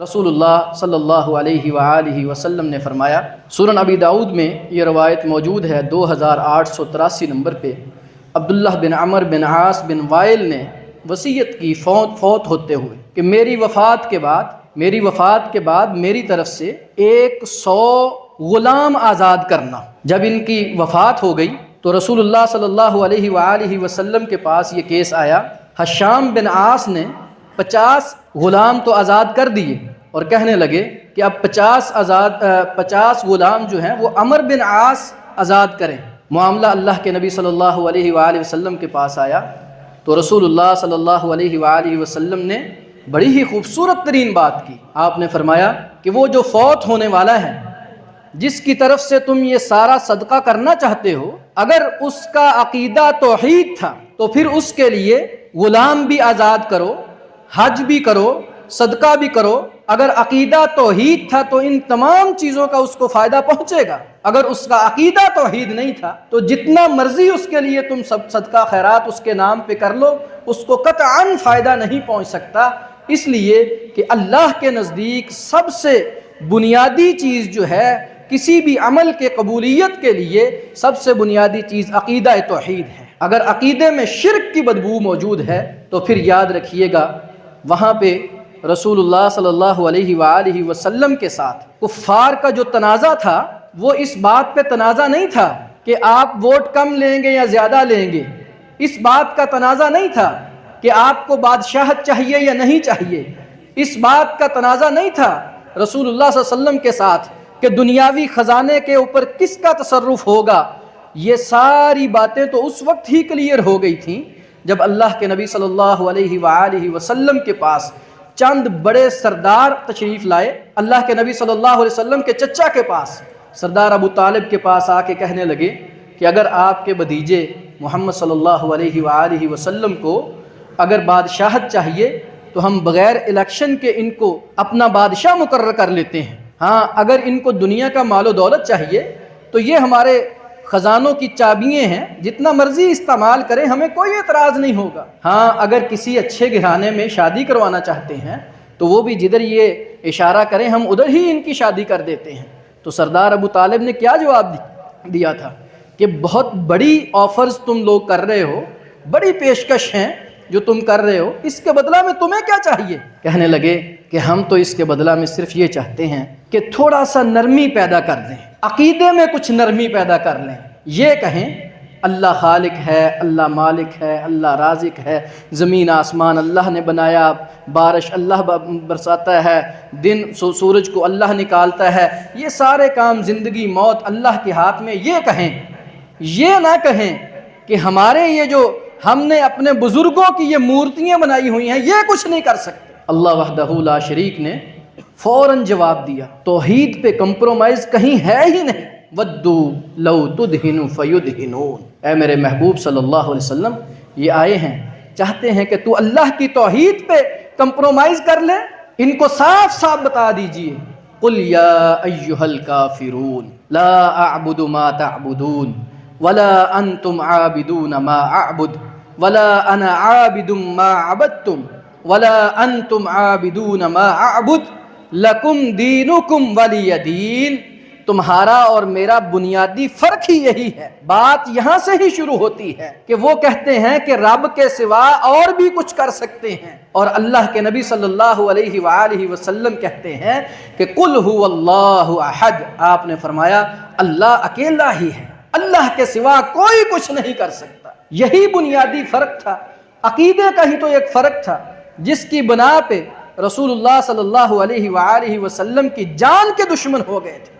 رسول اللہ صلی اللہ علیہ وآلہ وسلم نے فرمایا، سنن ابی داؤد میں یہ روایت موجود ہے 2883 نمبر پہ، عبداللہ بن عمر بن عاص بن وائل نے وصیت کی فوت ہوتے ہوئے کہ میری وفات کے بعد میری طرف سے 100 غلام آزاد کرنا۔ جب ان کی وفات ہو گئی تو رسول اللہ صلی اللہ علیہ وآلہ وسلم کے پاس یہ کیس آیا، ہشام بن عاص نے 50 غلام تو آزاد کر دیے اور کہنے لگے کہ اب 50 غلام جو ہیں وہ عمر بن عاص آزاد کریں۔ معاملہ اللہ کے نبی صلی اللہ علیہ وآلہ وسلم کے پاس آیا تو رسول اللہ صلی اللہ علیہ وآلہ وسلم نے بڑی ہی خوبصورت ترین بات کی۔ آپ نے فرمایا کہ وہ جو فوت ہونے والا ہے، جس کی طرف سے تم یہ سارا صدقہ کرنا چاہتے ہو، اگر اس کا عقیدہ توحید تھا تو پھر اس کے لیے غلام بھی آزاد کرو، حج بھی کرو، صدقہ بھی کرو۔ اگر عقیدہ توحید تھا تو ان تمام چیزوں کا اس کو فائدہ پہنچے گا۔ اگر اس کا عقیدہ توحید نہیں تھا تو جتنا مرضی اس کے لیے تم سب صدقہ خیرات اس کے نام پہ کر لو، اس کو قطعاً فائدہ نہیں پہنچ سکتا، اس لیے کہ اللہ کے نزدیک سب سے بنیادی چیز جو ہے کسی بھی عمل کے قبولیت کے لیے، سب سے بنیادی چیز عقیدہ توحید ہے۔ اگر عقیدے میں شرک کی بدبو موجود ہے تو پھر یاد رکھیے گا، وہاں پہ رسول اللہ صلی اللہ علیہ وآلہ وسلم کے ساتھ کفار کا جو تنازع تھا، وہ اس بات پہ تنازع نہیں تھا کہ آپ ووٹ کم لیں گے یا زیادہ لیں گے۔ اس بات کا تنازع نہیں تھا کہ آپ کو بادشاہت چاہیے یا نہیں چاہیے۔ اس بات کا تنازع نہیں تھا رسول اللہ صلی اللہ علیہ وسلم کے ساتھ کہ دنیاوی خزانے کے اوپر کس کا تصرف ہوگا۔ یہ ساری باتیں تو اس وقت ہی کلیئر ہو گئی تھیں جب اللہ کے نبی صلی اللہ علیہ وآلہ وسلم کے پاس چند بڑے سردار تشریف لائے۔ اللہ کے نبی صلی اللہ علیہ وسلم کے چچا کے پاس، سردار ابو طالب کے پاس آ کے کہنے لگے کہ اگر آپ کے بھتیجے محمد صلی اللہ علیہ وآلہ وسلم کو اگر بادشاہت چاہیے تو ہم بغیر الیکشن کے ان کو اپنا بادشاہ مقرر کر لیتے ہیں۔ ہاں، اگر ان کو دنیا کا مال و دولت چاہیے تو یہ ہمارے خزانوں کی چابیاں ہیں، جتنا مرضی استعمال کریں، ہمیں کوئی اعتراض نہیں ہوگا۔ ہاں، اگر کسی اچھے گھرانے میں شادی کروانا چاہتے ہیں تو وہ بھی جدھر یہ اشارہ کریں ہم ادھر ہی ان کی شادی کر دیتے ہیں۔ تو سردار ابو طالب نے کیا جواب دیا تھا کہ بہت بڑی آفرز تم لوگ کر رہے ہو، بڑی پیشکش ہیں جو تم کر رہے ہو، اس کے بدلہ میں تمہیں کیا چاہیے؟ کہنے لگے کہ ہم تو اس کے بدلہ میں صرف یہ چاہتے ہیں کہ تھوڑا سا نرمی پیدا کر دیں، عقیدے میں کچھ نرمی پیدا کر لیں، یہ کہیں اللہ خالق ہے، اللہ مالک ہے، اللہ رازق ہے، زمین آسمان اللہ نے بنایا، بارش اللہ برساتا ہے، دن سورج کو اللہ نکالتا ہے، یہ سارے کام زندگی موت اللہ کے ہاتھ میں، یہ کہیں۔ یہ نہ کہیں کہ ہمارے یہ جو ہم نے اپنے بزرگوں کی یہ مورتیاں بنائی ہوئی ہیں، یہ کچھ نہیں کر سکتے۔ اللہ وحدہ لا شریک نے فوراً جواب دیا، توحید پہ کمپرومائز کہیں ہے ہی نہیں۔ وَدُّوا لَوْ تُدْهِنُ فَيُدْهِنُونَ۔ اے میرے محبوب صلی اللہ علیہ وسلم، یہ آئے ہیں، چاہتے ہیں کہ تو اللہ کی توحید پہ کمپرومائز کر لے، ان کو صاف صاف بتا دیجئے، قُلْ يَا أَيُّهَا الْكَافِرُونَ لَا أَعْبُدُ مَا تَعْبُدُونَ وَلَا أَنْتُمْ عَابِدُونَ مَا أَعْبُدُ وَلَا أَنَا عَابِدٌ مَا عَبَدتُّمْ وَلَا أَنْتُمْ عَابِدُونَ مَا أَعْبُدُ لَكُمْ دِينُكُمْ وَلِيَ دِينِ۔ تمہارا اور میرا بنیادی فرق ہی یہی ہے۔ بات یہاں سے ہی شروع ہوتی ہے کہ وہ کہتے ہیں کہ رب کے سوا اور بھی کچھ کر سکتے ہیں، اور اللہ کے نبی صلی اللہ علیہ وآلہ وسلم کہتے ہیں کہ قُلْ هُوَ اللَّهُ أَحَدٌ۔ آپ نے فرمایا اللہ اکیلا ہی ہے، اللہ کے سوا کوئی کچھ نہیں کر سکتا۔ یہی بنیادی فرق تھا، عقیدے کا ہی تو ایک فرق تھا جس کی بنا پہ رسول اللہ صلی اللہ علیہ وآلہ وسلم کی جان کے دشمن ہو گئے تھے۔